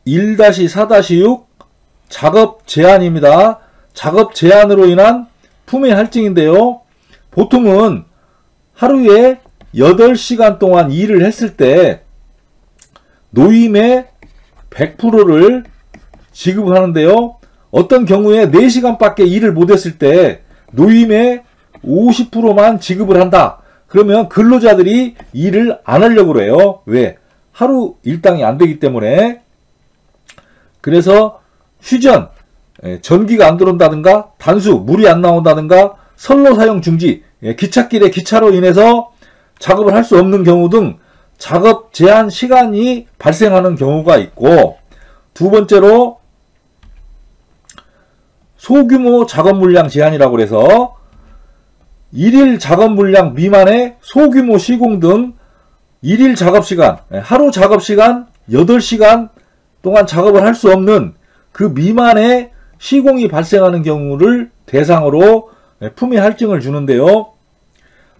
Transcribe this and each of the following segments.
1-4-6 작업 제한입니다. 작업 제한으로 인한 품위 할증인데요. 보통은 하루에 8시간 동안 일을 했을 때 노임의 100%를 지급을 하는데요. 어떤 경우에 4시간밖에 일을 못했을 때 노임의 50%만 지급을 한다. 그러면 근로자들이 일을 안 하려고 해요. 왜? 하루 일당이 안 되기 때문에. 그래서 휴전, 전기가 안 들어온다든가 단수, 물이 안 나온다든가 선로 사용 중지, 기찻길에 기차로 인해서 작업을 할 수 없는 경우 등 작업 제한 시간이 발생하는 경우가 있고, 두 번째로 소규모 작업 물량 제한이라고 해서 일일 작업 물량 미만의 소규모 시공 등 일일 작업시간, 하루 작업시간 8시간 동안 작업을 할 수 없는 그 미만의 시공이 발생하는 경우를 대상으로 품위 할증을 주는데요.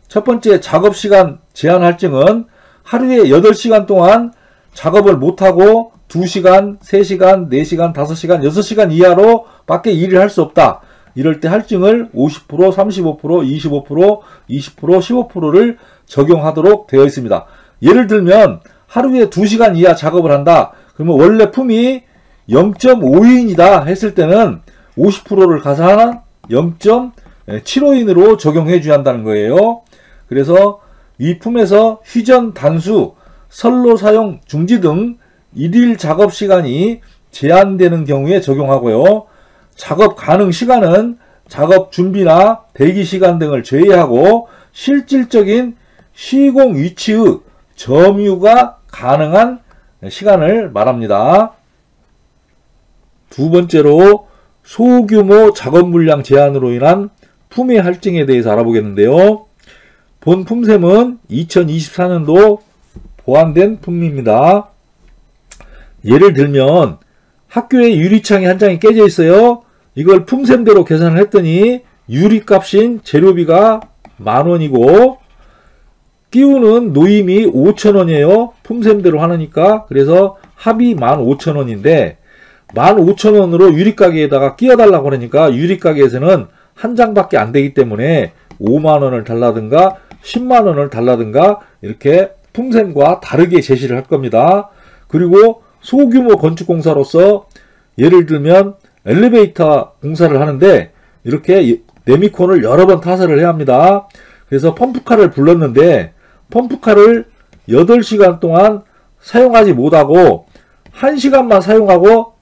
첫 번째 작업시간 제한 할증은 하루에 8시간 동안 작업을 못하고 2시간, 3시간, 4시간, 5시간, 6시간 이하로 밖에 일을 할 수 없다. 이럴 때 할증을 50%, 35%, 25%, 20%, 15%를 적용하도록 되어 있습니다. 예를 들면 하루에 2시간 이하 작업을 한다. 그러면 원래 품이 0.5인이다 했을 때는 50%를 가산한 0.75인으로 적용해 줘야 한다는 거예요. 그래서 이 품에서 휴전, 단수, 선로 사용 중지 등 일일 작업 시간이 제한되는 경우에 적용하고요. 작업 가능 시간은 작업 준비나 대기 시간 등을 제외하고 실질적인 시공 위치의 점유가 가능한 시간을 말합니다. 두 번째로 소규모 작업 물량 제한으로 인한 품위 할증에 대해서 알아보겠는데요. 본 품셈은 2024년도 보완된 품입니다. 예를 들면 학교에 유리창이 한 장이 깨져 있어요. 이걸 품셈대로 계산을 했더니 유리값인 재료비가 10,000원이고 끼우는 노임이 5,000원이에요. 품셈대로 하니까. 그래서 합이 15,000원인데 15,000원으로 유리가게에다가 끼워달라고 하니까 유리가게에서는 한 장밖에 안 되기 때문에 50,000원을 달라든가 100,000원을 달라든가 이렇게 품셈과 다르게 제시를 할 겁니다. 그리고 소규모 건축공사로서 예를 들면 엘리베이터 공사를 하는데 이렇게 네미콘을 여러 번 타설을 해야 합니다. 그래서 펌프카를 불렀는데 펌프카를 8시간 동안 사용하지 못하고 1시간만 사용하고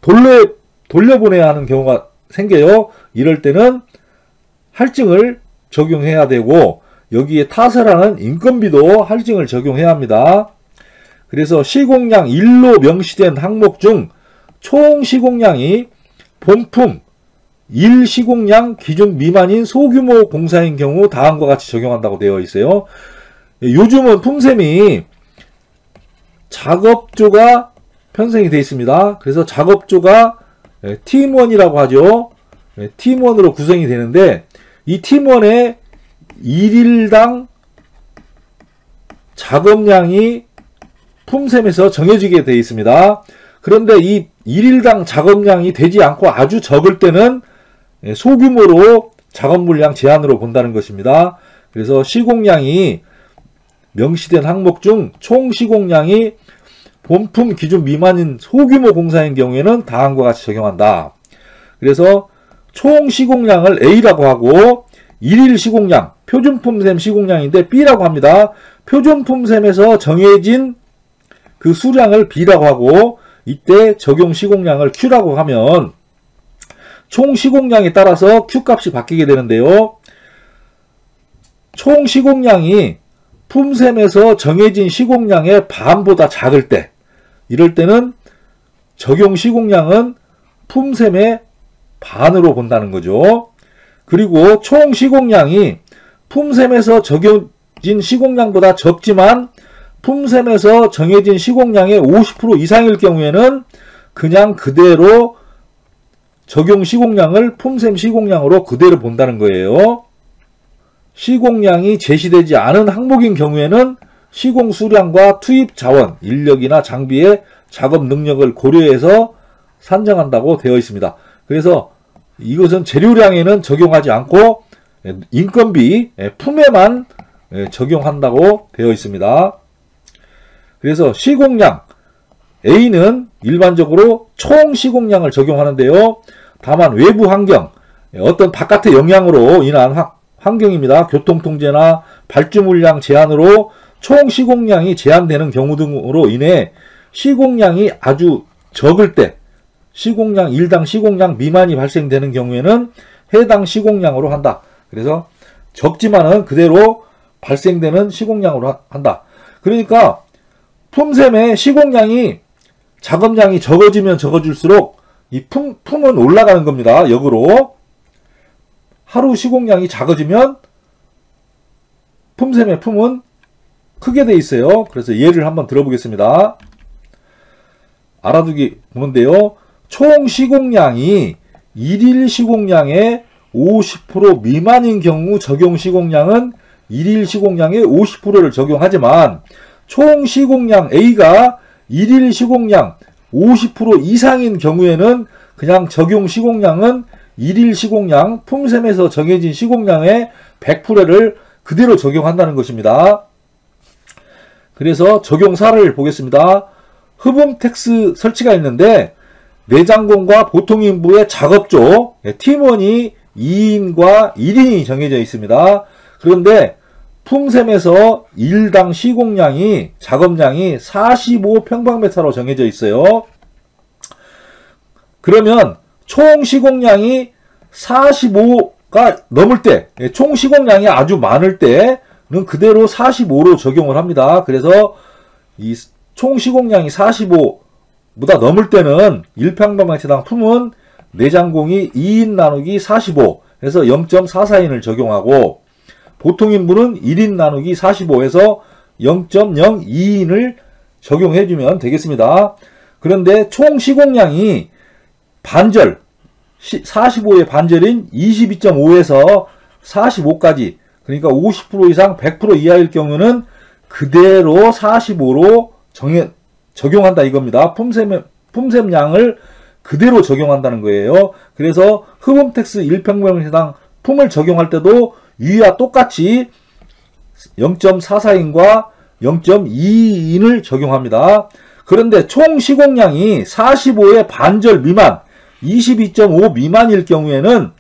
돌려보내야 하는 경우가 생겨요. 이럴 때는 할증을 적용해야 되고 여기에 타설하는 인건비도 할증을 적용해야 합니다. 그래서 시공량 1로 명시된 항목 중 총 시공량이 본품 1 시공량 기준 미만인 소규모 공사인 경우 다음과 같이 적용한다고 되어 있어요. 요즘은 품셈이 작업조가 편성이 되어 있습니다. 그래서 작업조가 팀1이라고 하죠. 팀1으로 구성이 되는데 이 팀1의 1일당 작업량이 품셈에서 정해지게 되어 있습니다. 그런데 이 1일당 작업량이 되지 않고 아주 적을 때는 소규모로 작업 물량 제한으로 본다는 것입니다. 그래서 시공량이 명시된 항목 중 총 시공량이 본품 기준 미만인 소규모 공사인 경우에는 다음과 같이 적용한다. 그래서 총 시공량을 A라고 하고 1일 시공량, 표준 품셈 시공량인데 B라고 합니다. 표준 품셈에서 정해진 그 수량을 B라고 하고 이때 적용 시공량을 Q라고 하면 총 시공량에 따라서 Q값이 바뀌게 되는데요. 총 시공량이 품셈에서 정해진 시공량의 반보다 작을 때 이럴 때는 적용 시공량은 품셈의 반으로 본다는 거죠. 그리고 총 시공량이 품셈에서 정해진 시공량보다 적지만 품셈에서 정해진 시공량의 50% 이상일 경우에는 그냥 그대로 적용 시공량을 품셈 시공량으로 그대로 본다는 거예요. 시공량이 제시되지 않은 항목인 경우에는 시공 수량과 투입 자원, 인력이나 장비의 작업 능력을 고려해서 산정한다고 되어 있습니다. 그래서 이것은 재료량에는 적용하지 않고 인건비, 품에만 적용한다고 되어 있습니다. 그래서 시공량 A는 일반적으로 총 시공량을 적용하는데요. 다만 외부 환경, 어떤 바깥의 영향으로 인한 환경입니다. 교통통제나 발주 물량 제한으로 총 시공량이 제한되는 경우 등으로 인해 시공량이 아주 적을 때, 시공량 1당 시공량 미만이 발생되는 경우에는 해당 시공량으로 한다. 그래서 적지만은 그대로 발생되는 시공량으로 한다. 그러니까 품샘의 시공량이 작업량이 적어지면 적어질수록 이 품은 올라가는 겁니다. 역으로 하루 시공량이 작아지면 품샘의 품은 크게 돼 있어요. 그래서 예를 한번 들어보겠습니다. 알아두기 보는데요. 총 시공량이 일일 시공량의 50% 미만인 경우 적용 시공량은 일일 시공량의 50%를 적용하지만 총 시공량 A가 일일 시공량 50% 이상인 경우에는 그냥 적용 시공량은 일일 시공량 품샘에서 정해진 시공량의 100%를 그대로 적용한다는 것입니다. 그래서 적용 사례를 보겠습니다. 흡음택스 설치가 있는데 내장공과 보통인부의 작업조 팀원이 2인과 1인이 정해져 있습니다. 그런데 품샘에서 일당 시공량이 작업량이 45평방미터로 정해져 있어요. 그러면 총 시공량이 45가 넘을 때, 총 시공량이 아주 많을 때는 그대로 45로 적용을 합니다. 그래서 이 총 시공량이 45보다 넘을 때는 1평방미터당 품은 내장공이 2인 나누기 45 해서 0.44인을 적용하고 보통인부는 1인 나누기 45에서 0.02인을 적용해주면 되겠습니다. 그런데 총 시공량이 반절, 45의 반절인 22.5에서 45까지, 그러니까 50% 이상 100% 이하일 경우는 그대로 45로 적용한다 이겁니다. 품샘량을 그대로 적용한다는 거예요. 그래서 흡음택스 1평방미터당 품을 적용할 때도 위와 똑같이 0.44인과 0.22인을 적용합니다. 그런데 총 시공량이 45의 반절 미만, 22.5 미만일 경우에는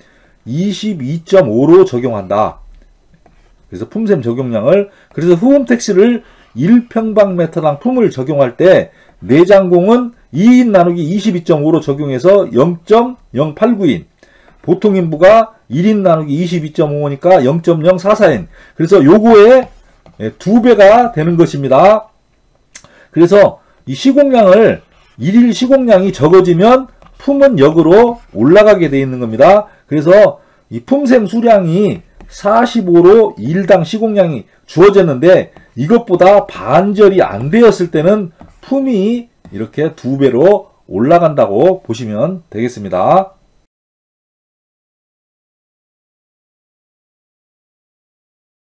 22.5로 적용한다. 그래서 품샘 적용량을, 그래서 흡음택스를 1평방미터당 품을 적용할 때 내장공은 2인 나누기 22.5로 적용해서 0.089인, 보통인부가 1인 나누기 22.5니까 0.044인, 그래서 요거의 2배가 되는 것입니다. 그래서 이 시공량을 일일 시공량이 적어지면 품은 역으로 올라가게 되어 있는 겁니다. 그래서 이 품샘 수량이 45로 일당 시공량이 주어졌는데 이것보다 반절이 안 되었을 때는 품이 이렇게 2배로 올라간다고 보시면 되겠습니다.